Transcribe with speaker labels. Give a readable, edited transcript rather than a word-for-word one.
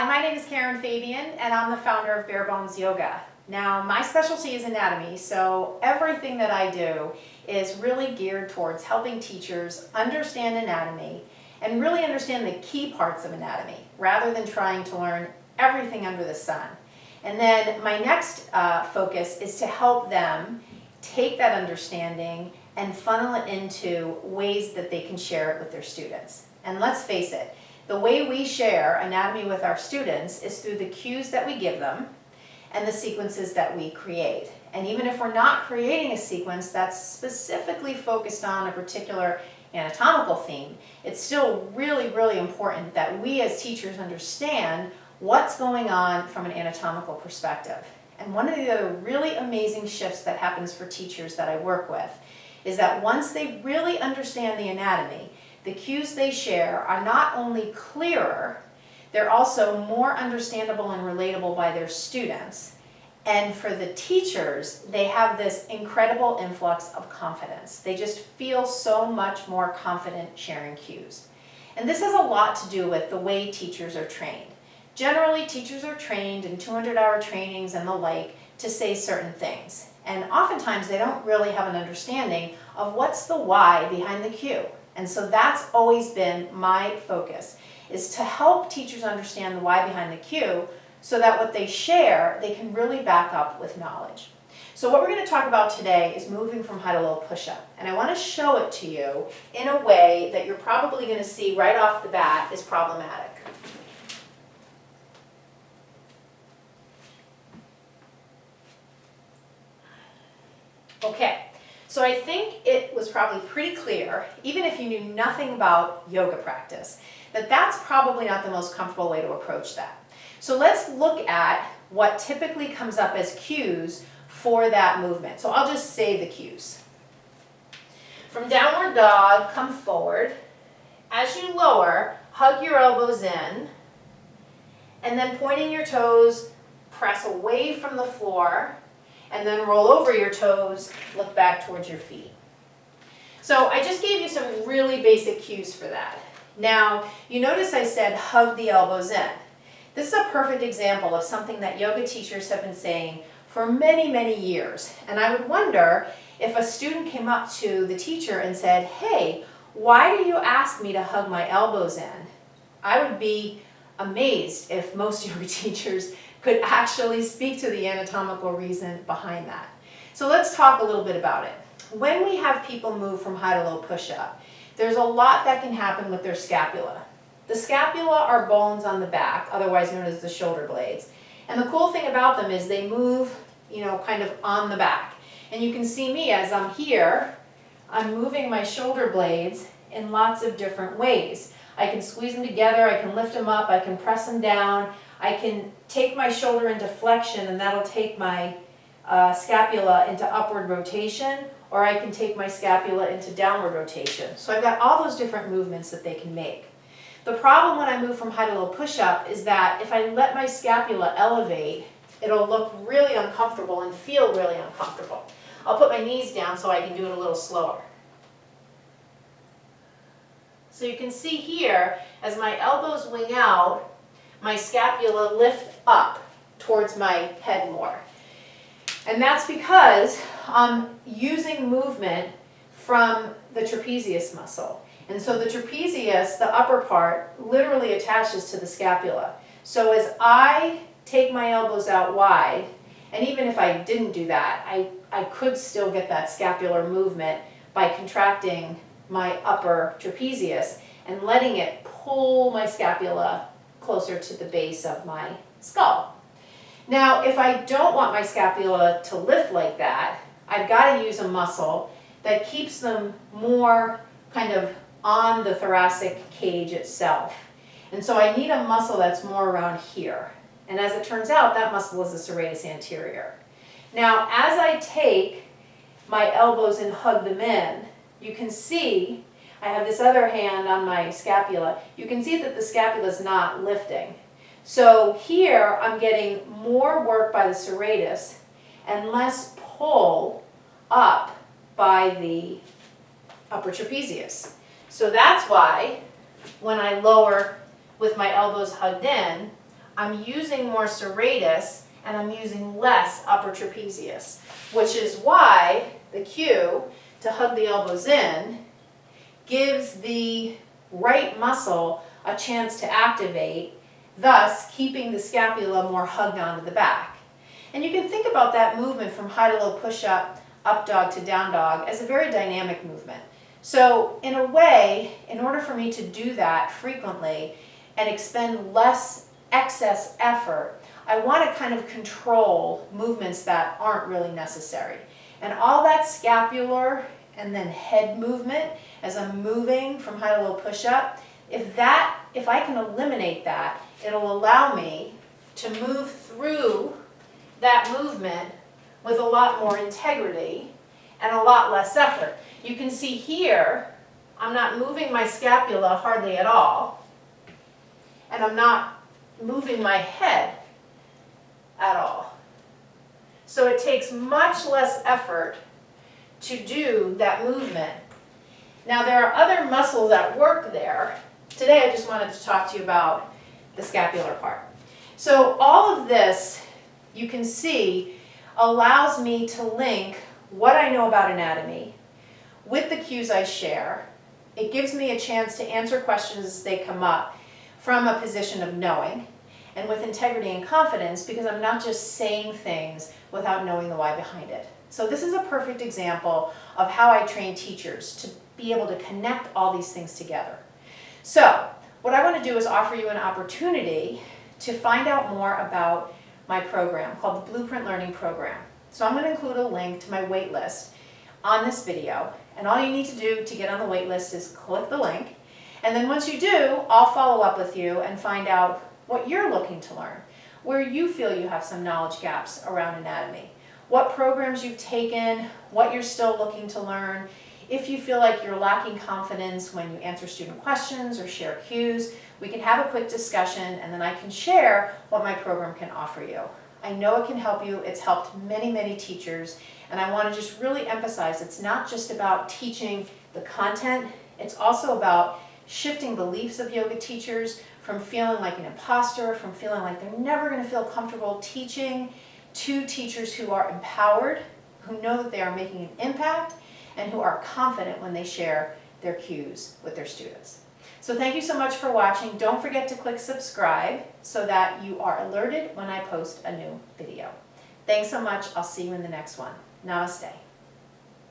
Speaker 1: Hi, my name is Karen Fabian, and I'm the founder of Bare Bones Yoga. Now, my specialty is anatomy, so everything that I do is really geared towards helping teachers understand anatomy and really understand the key parts of anatomy, rather than trying to learn everything under the sun. And then my next focus is to help them take that understanding and funnel it into ways that they can share it with their students. And let's face it, the way we share anatomy with our students is through the cues that we give them and the sequences that we create. And even if we're not creating a sequence that's specifically focused on a particular anatomical theme, it's still really, really important that we as teachers understand what's going on from an anatomical perspective. And one of the other really amazing shifts that happens for teachers that I work with is that once they really understand the anatomy, the cues they share are not only clearer, they're also more understandable and relatable by their students. And for the teachers, they have this incredible influx of confidence. They just feel so much more confident sharing cues. And this has a lot to do with the way teachers are trained. Generally, teachers are trained in 200-hour trainings and the like to say certain things. And oftentimes, they don't really have an understanding of what's the why behind the cue. And so that's always been my focus, is to help teachers understand the why behind the cue so that what they share, they can really back up with knowledge. So what we're going to talk about today is moving from high to low push-up. And I want to show it to you in a way that you're probably going to see right off the bat is problematic. Okay. So I think it was probably pretty clear, even if you knew nothing about yoga practice, that that's probably not the most comfortable way to approach that. So let's look at what typically comes up as cues for that movement. So I'll just say the cues. From downward dog, come forward. As you lower, hug your elbows in, and then pointing your toes, press away from the floor, and then roll over your toes, look back towards your feet. So I just gave you some really basic cues for that. Now, you notice I said hug the elbows in. This is a perfect example of something that yoga teachers have been saying for many, many years. And I would wonder if a student came up to the teacher and said, hey, why do you ask me to hug my elbows in? I would be amazed if most yoga teachers could actually speak to the anatomical reason behind that. So let's talk a little bit about it. When we have people move from high to low push-up, there's a lot that can happen with their scapula. The scapula are bones on the back, otherwise known as the shoulder blades. And the cool thing about them is they move, kind of on the back. And you can see me as I'm here, I'm moving my shoulder blades in lots of different ways. I can squeeze them together, I can lift them up, I can press them down, I can take my shoulder into flexion and that'll take my scapula into upward rotation, or I can take my scapula into downward rotation. So I've got all those different movements that they can make. The problem when I move from high to low push-up is that if I let my scapula elevate, it'll look really uncomfortable and feel really uncomfortable. I'll put my knees down so I can do it a little slower. So you can see here, as my elbows wing out, my scapula lift up towards my head more. And that's because I'm using movement from the trapezius muscle. And so the trapezius, the upper part, literally attaches to the scapula. So as I take my elbows out wide, and even if I didn't do that, I could still get that scapular movement by contracting my upper trapezius and letting it pull my scapula closer to the base of my skull. Now, if I don't want my scapula to lift like that, I've got to use a muscle that keeps them more kind of on the thoracic cage itself. And so I need a muscle that's more around here. And as it turns out, that muscle is the serratus anterior. Now, as I take my elbows and hug them in, you can see I have this other hand on my scapula. You can see that the scapula is not lifting. So here I'm getting more work by the serratus and less pull up by the upper trapezius. So that's why when I lower with my elbows hugged in, I'm using more serratus and I'm using less upper trapezius, which is why the cue to hug the elbows in gives the right muscle a chance to activate, thus keeping the scapula more hugged onto the back. And you can think about that movement from high to low push-up, up dog to down dog as a very dynamic movement. So in a way, in order for me to do that frequently and expend less excess effort, I want to kind of control movements that aren't really necessary. And all that scapular and then head movement as I'm moving from high to low push-up, if I can eliminate that, it'll allow me to move through that movement with a lot more integrity and a lot less effort. You can see here, I'm not moving my scapula hardly at all, and I'm not moving my head at all. So it takes much less effort to do that movement. Now there are other muscles at work there. Today I just wanted to talk to you about the scapular part. So all of this, you can see, allows me to link what I know about anatomy with the cues I share. It gives me a chance to answer questions as they come up from a position of knowing and with integrity and confidence, because I'm not just saying things without knowing the why behind it. So this is a perfect example of how I train teachers to be able to connect all these things together. So what I want to do is offer you an opportunity to find out more about my program called the Blueprint Learning Program. So I'm going to include a link to my wait list on this video, and all you need to do to get on the wait list is click the link, and then once you do, I'll follow up with you and find out what you're looking to learn, where you feel you have some knowledge gaps around anatomy, what programs you've taken, what you're still looking to learn. If you feel like you're lacking confidence when you answer student questions or share cues, we can have a quick discussion and then I can share what my program can offer you. I know it can help you. It's helped many, many teachers, and I want to just really emphasize it's not just about teaching the content, it's also about shifting beliefs of yoga teachers from feeling like an imposter, from feeling like they're never going to feel comfortable teaching, to teachers who are empowered, who know that they are making an impact, and who are confident when they share their cues with their students. So thank you so much for watching. Don't forget to click subscribe so that you are alerted when I post a new video. Thanks so much. I'll see you in the next one. Namaste.